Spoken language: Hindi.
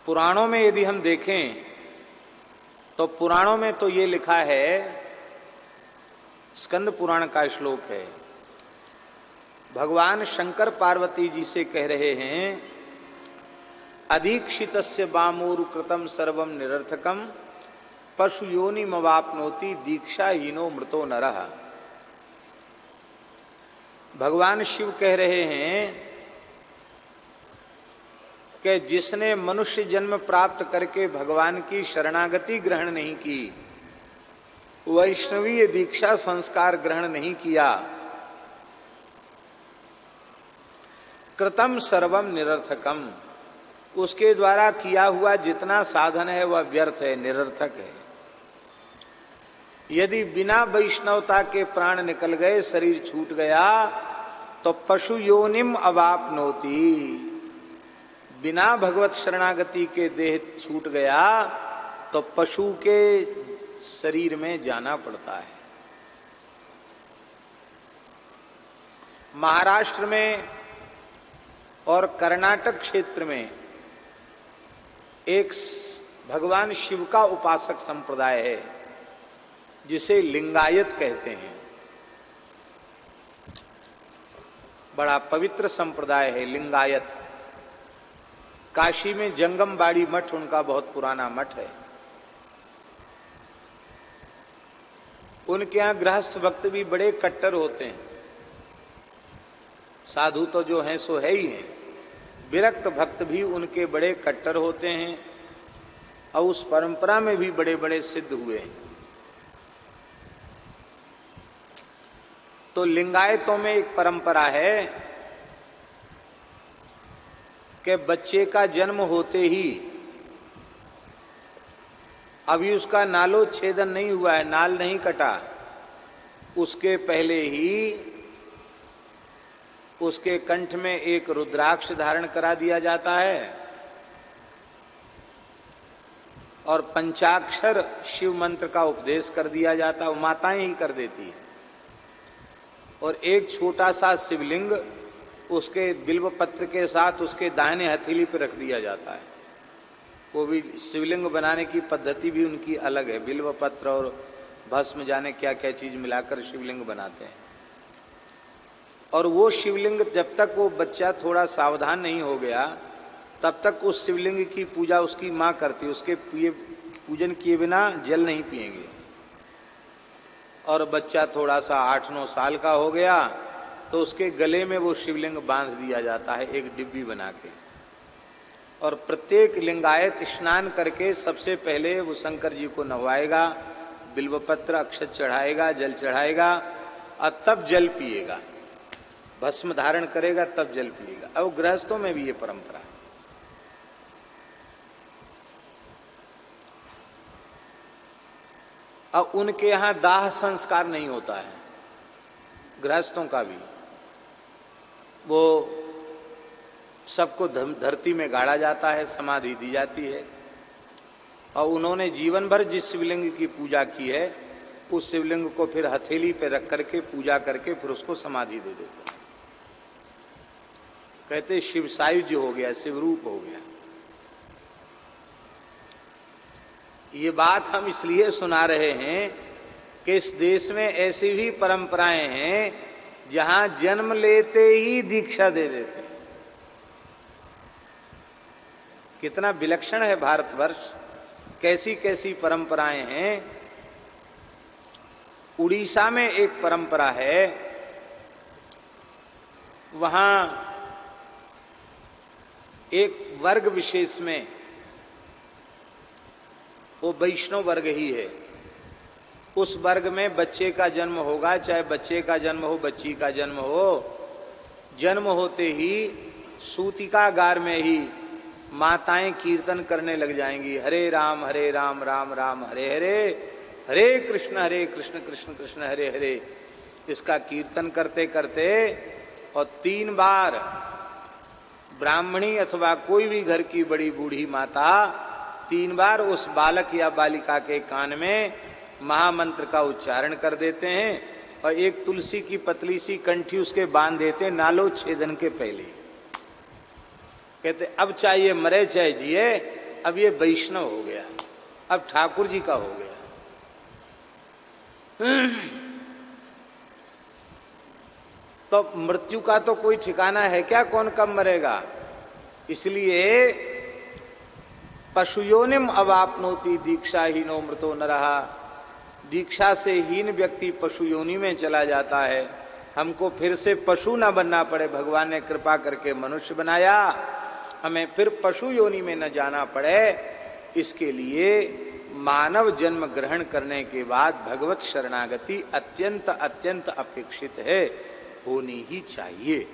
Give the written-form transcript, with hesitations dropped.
पुराणों में यदि हम देखें तो पुराणों में तो ये लिखा है, स्कंद पुराण का श्लोक है, भगवान शंकर पार्वती जी से कह रहे हैं, अधीक्षितस्य बामूर कृतम सर्वम निरर्थकम पशु योनि मवाप्नोति दीक्षाहीनो मृतो नरः। भगवान शिव कह रहे हैं कि जिसने मनुष्य जन्म प्राप्त करके भगवान की शरणागति ग्रहण नहीं की, वैष्णवीय दीक्षा संस्कार ग्रहण नहीं किया, कृतम सर्वम निरर्थकम, उसके द्वारा किया हुआ जितना साधन है वह व्यर्थ है, निरर्थक है। यदि बिना वैष्णवता के प्राण निकल गए, शरीर छूट गया, तो पशु योनिम अवाप्नोति, बिना भगवत शरणागति के देह छूट गया तो पशु के शरीर में जाना पड़ता है। महाराष्ट्र में और कर्नाटक क्षेत्र में एक भगवान शिव का उपासक संप्रदाय है जिसे लिंगायत कहते हैं। बड़ा पवित्र संप्रदाय है लिंगायत। काशी में जंगम बाड़ी मठ उनका बहुत पुराना मठ है। उनके यहाँ गृहस्थ भक्त भी बड़े कट्टर होते हैं। साधु तो जो हैं सो है ही हैं, विरक्त भक्त भी उनके बड़े कट्टर होते हैं और उस परंपरा में भी बड़े बड़े सिद्ध हुए हैं। तो लिंगायतों में एक परंपरा है कि बच्चे का जन्म होते ही, अभी उसका नालो छेदन नहीं हुआ है, नाल नहीं कटा, उसके पहले ही उसके कंठ में एक रुद्राक्ष धारण करा दिया जाता है और पंचाक्षर शिव मंत्र का उपदेश कर दिया जाता है। वो माताएं ही कर देती है। और एक छोटा सा शिवलिंग उसके बिल्व पत्र के साथ उसके दाहिने हथेली पर रख दिया जाता है। वो भी शिवलिंग बनाने की पद्धति भी उनकी अलग है। बिल्व पत्र और भस्म जाने क्या क्या चीज मिलाकर शिवलिंग बनाते हैं। और वो शिवलिंग जब तक वो बच्चा थोड़ा सावधान नहीं हो गया तब तक उस शिवलिंग की पूजा उसकी माँ करती है। उसके पूजन किए बिना जल नहीं पिएंगे। और बच्चा थोड़ा सा 8-9 साल का हो गया तो उसके गले में वो शिवलिंग बांध दिया जाता है एक डिब्बी बना के। और प्रत्येक लिंगायत स्नान करके सबसे पहले वो शंकर जी को नहवाएगा, बिल्वपत्र अक्षत चढ़ाएगा, जल चढ़ाएगा और तब जल पिएगा। भस्म धारण करेगा तब जल पिएगा। अब गृहस्थों में भी ये परंपरा है। अब उनके यहाँ दाह संस्कार नहीं होता है, गृहस्थों का भी। वो सबको धरती में गाड़ा जाता है, समाधि दी जाती है और उन्होंने जीवन भर जिस शिवलिंग की पूजा की है उस शिवलिंग को फिर हथेली पे रख करके पूजा करके फिर उसको समाधि दे देते हैं। कहते शिव सायुज्य हो गया, शिवरूप हो गया। ये बात हम इसलिए सुना रहे हैं कि इस देश में ऐसी भी परंपराएं हैं जहां जन्म लेते ही दीक्षा दे देते हैं। कितना विलक्षण है भारतवर्ष, कैसी कैसी परंपराएं हैं। उड़ीसा में एक परंपरा है, वहां एक वर्ग विशेष में, वो वैष्णव वर्ग ही है, उस वर्ग में बच्चे का जन्म होगा, चाहे बच्चे का जन्म हो बच्ची का जन्म हो, जन्म होते ही सूतिकागार में ही माताएं कीर्तन करने लग जाएंगी, हरे राम राम राम हरे हरे, हरे कृष्ण कृष्ण कृष्ण हरे हरे। इसका कीर्तन करते करते और 3 बार ब्राह्मणी अथवा कोई भी घर की बड़ी बूढ़ी माता 3 बार उस बालक या बालिका के कान में महामंत्र का उच्चारण कर देते हैं और एक तुलसी की पतली सी कंठी उसके बांध देते नालो छेदन के पहले। कहते अब चाहिए मरे चाहे जिए, अब ये वैष्णव हो गया, अब ठाकुर जी का हो गया। तो मृत्यु का तो कोई ठिकाना है क्या, कौन कब मरेगा? इसलिए पशुयोनिम अवापनोति दीक्षाहीनो मृतो न रहा। दीक्षा से हीन व्यक्ति पशु योनि में चला जाता है। हमको फिर से पशु ना बनना पड़े, भगवान ने कृपा करके मनुष्य बनाया, हमें फिर पशु योनि में न जाना पड़े, इसके लिए मानव जन्म ग्रहण करने के बाद भगवत शरणागति अत्यंत अत्यंत अपेक्षित है, होनी ही चाहिए।